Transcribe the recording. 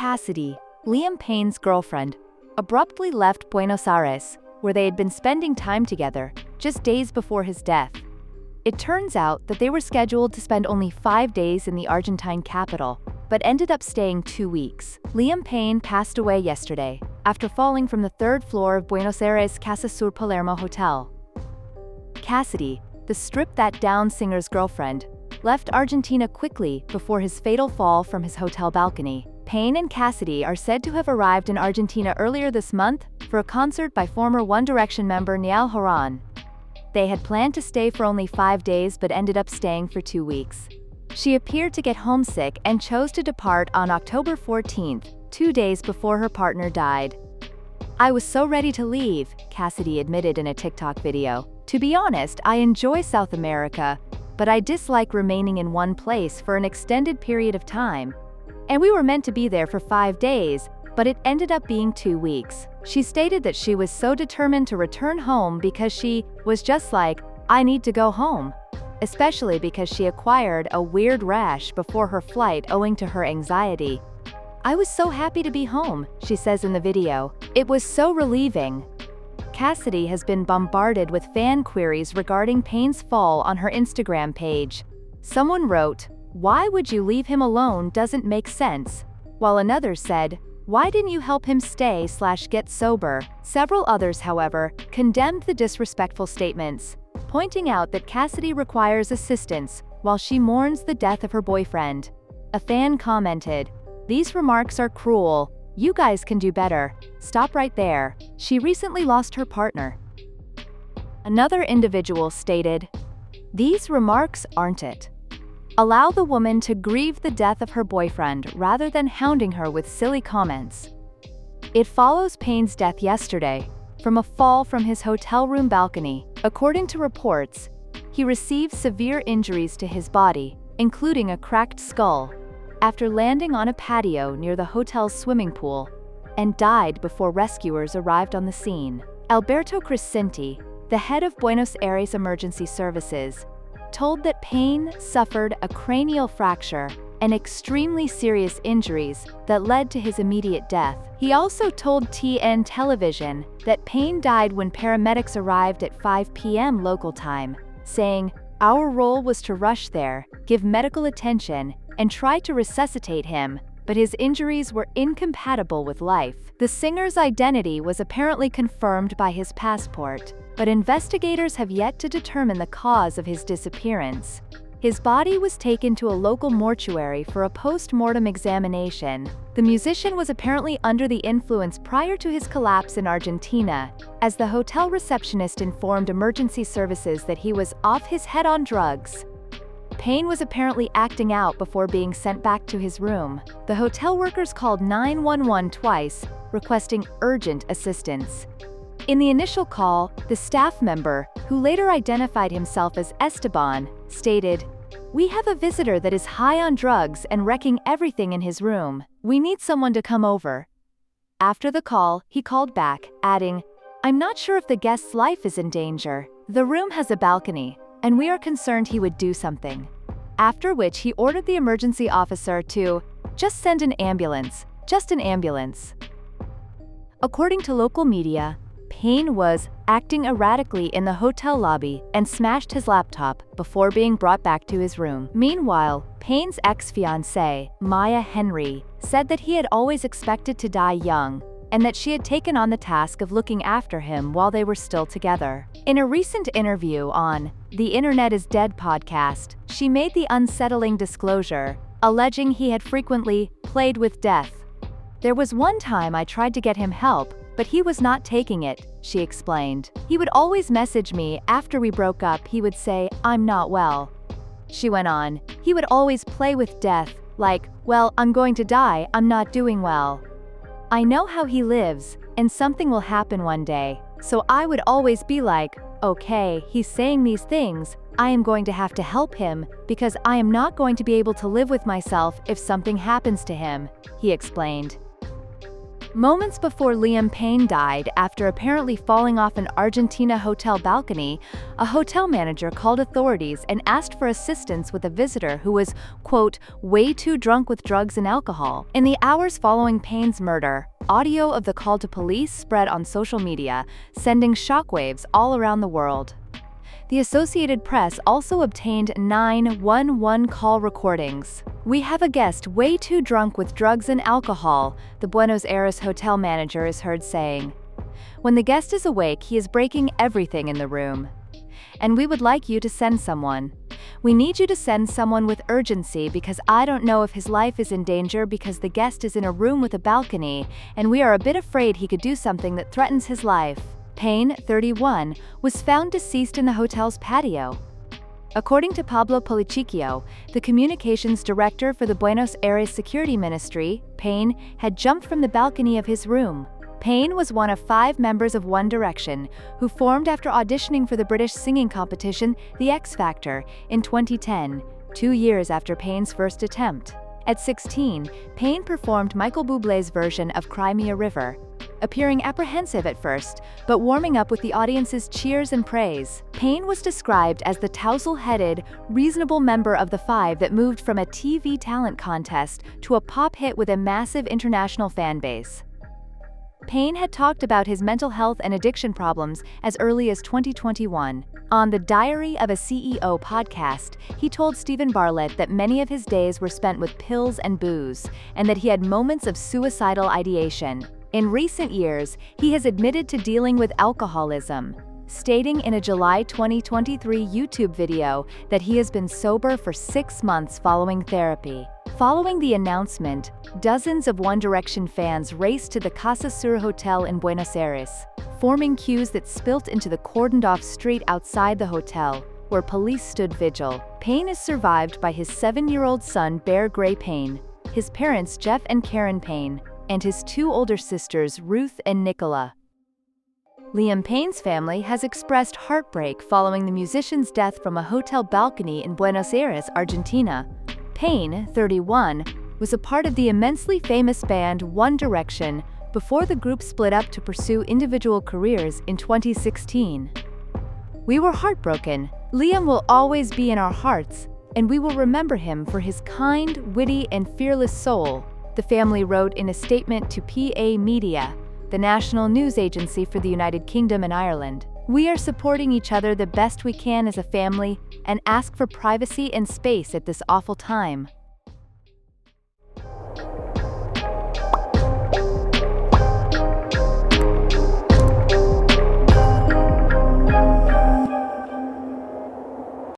Cassidy, Liam Payne's girlfriend, abruptly left Buenos Aires, where they had been spending time together, just days before his death. It turns out that they were scheduled to spend only 5 days in the Argentine capital, but ended up staying 2 weeks. Liam Payne passed away yesterday, after falling from the 3rd floor of Buenos Aires' Casa Sur Palermo Hotel. Cassidy, the Strip That Down singer's girlfriend, left Argentina quickly before his fatal fall from his hotel balcony. Payne and Cassidy are said to have arrived in Argentina earlier this month for a concert by former One Direction member Niall Horan. They had planned to stay for only 5 days but ended up staying for 2 weeks. She appeared to get homesick and chose to depart on October 14th, 2 days before her partner died. "I was so ready to leave," Cassidy admitted in a TikTok video. "To be honest, I enjoy South America, but I dislike remaining in one place for an extended period of time. And we were meant to be there for 5 days, but it ended up being 2 weeks." She stated that she was so determined to return home because she was just like, "I need to go home," especially because she acquired a weird rash before her flight owing to her anxiety. "I was so happy to be home," she says in the video. "It was so relieving." Cassidy has been bombarded with fan queries regarding Payne's fall on her Instagram page. Someone wrote, "Why would you leave him alone doesn't make sense," while another said, "Why didn't you help him stay/get sober?" Several others, however, condemned the disrespectful statements, pointing out that Cassidy requires assistance while she mourns the death of her boyfriend. A fan commented, "These remarks are cruel. You guys can do better. Stop right there. She recently lost her partner." Another individual stated, "These remarks aren't it. Allow the woman to grieve the death of her boyfriend rather than hounding her with silly comments." It follows Payne's death yesterday from a fall from his hotel room balcony. According to reports, he received severe injuries to his body, including a cracked skull, after landing on a patio near the hotel's swimming pool, and died before rescuers arrived on the scene. Alberto Crescenti, the head of Buenos Aires Emergency Services, told that Payne suffered a cranial fracture and extremely serious injuries that led to his immediate death. He also told TN Television that Payne died when paramedics arrived at 5 p.m. local time, saying, "Our role was to rush there, give medical attention, and try to resuscitate him, but his injuries were incompatible with life." The singer's identity was apparently confirmed by his passport, but investigators have yet to determine the cause of his disappearance. His body was taken to a local mortuary for a post-mortem examination. The musician was apparently under the influence prior to his collapse in Argentina, as the hotel receptionist informed emergency services that he was off his head on drugs. Payne was apparently acting out before being sent back to his room. The hotel workers called 911 twice, requesting urgent assistance. In the initial call, the staff member, who later identified himself as Esteban, stated, "We have a visitor that is high on drugs and wrecking everything in his room. We need someone to come over." After the call, he called back, adding, "I'm not sure if the guest's life is in danger. The room has a balcony, and we are concerned he would do something." After which he ordered the emergency officer to just send an ambulance, just an ambulance. According to local media, Payne was acting erratically in the hotel lobby and smashed his laptop before being brought back to his room. Meanwhile, Payne's ex-fiancée, Maya Henry, said that he had always expected to die young, and that she had taken on the task of looking after him while they were still together. In a recent interview on The Internet is Dead podcast, she made the unsettling disclosure, alleging he had frequently played with death. "There was one time I tried to get him help, but he was not taking it," she explained. "He would always message me after we broke up. He would say, 'I'm not well.'" She went on, "He would always play with death, like, 'Well, I'm going to die, I'm not doing well. I know how he lives, and something will happen one day. So I would always be like, okay, he's saying these things, I am going to have to help him, because I am not going to be able to live with myself if something happens to him," he explained. Moments before Liam Payne died after apparently falling off an Argentina hotel balcony, a hotel manager called authorities and asked for assistance with a visitor who was, quote, way too drunk with drugs and alcohol. In the hours following Payne's murder, audio of the call to police spread on social media, sending shockwaves all around the world. The Associated Press also obtained 911 call recordings. "We have a guest way too drunk with drugs and alcohol," the Buenos Aires hotel manager is heard saying. "When the guest is awake, he is breaking everything in the room. And we would like you to send someone. We need you to send someone with urgency because I don't know if his life is in danger because the guest is in a room with a balcony, and we are a bit afraid he could do something that threatens his life." Payne, 31, was found deceased in the hotel's patio. According to Pablo Polichicchio, the communications director for the Buenos Aires Security Ministry, Payne had jumped from the balcony of his room. Payne was one of 5 members of One Direction, who formed after auditioning for the British singing competition The X Factor in 2010, 2 years after Payne's first attempt. At 16, Payne performed Michael Bublé's version of Cry Me a River, appearing apprehensive at first, but warming up with the audience's cheers and praise. Payne was described as the tousle-headed, reasonable member of the 5 that moved from a TV talent contest to a pop hit with a massive international fan base. Payne had talked about his mental health and addiction problems as early as 2021. On the Diary of a CEO podcast, he told Stephen Bartlett that many of his days were spent with pills and booze, and that he had moments of suicidal ideation. In recent years, he has admitted to dealing with alcoholism, stating in a July 2023 YouTube video that he has been sober for 6 months following therapy. Following the announcement, dozens of One Direction fans raced to the Casa Sur Hotel in Buenos Aires, forming queues that spilt into the cordoned-off street outside the hotel, where police stood vigil. Payne is survived by his 7-year-old son Bear Gray Payne, his parents Jeff and Karen Payne, and his 2 older sisters Ruth and Nicola. Liam Payne's family has expressed heartbreak following the musician's death from a hotel balcony in Buenos Aires, Argentina. Payne, 31, was a part of the immensely famous band One Direction before the group split up to pursue individual careers in 2016. "We were heartbroken. Liam will always be in our hearts, and we will remember him for his kind, witty, and fearless soul," the family wrote in a statement to PA Media, the national news agency for the United Kingdom and Ireland. "We are supporting each other the best we can as a family and ask for privacy and space at this awful time."